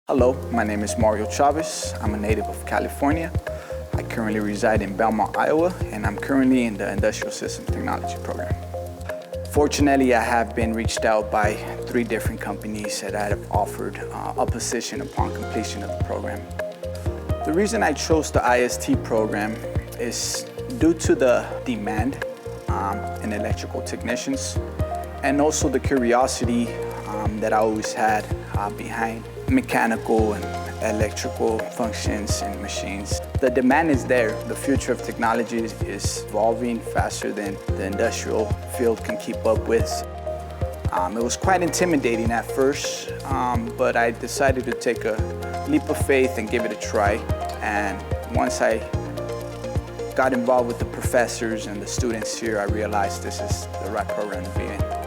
Hello, my name is Mario Chavez. I'm a native of California. I currently reside in Belmont, Iowa, and I'm currently in the Industrial Systems Technology program. Fortunately, I have been reached out by 3 different companies that have offered a position upon completion of the program. The reason I chose the IST program is due to the demand in electrical technicians and also the curiosity that I always had behind mechanical and electrical functions and machines. The demand is there. The future of technology is evolving faster than the industrial field can keep up with. It was quite intimidating at first, but I decided to take a leap of faith and give it a try. And once I got involved with the professors and the students here, I realized this is the right program to be in.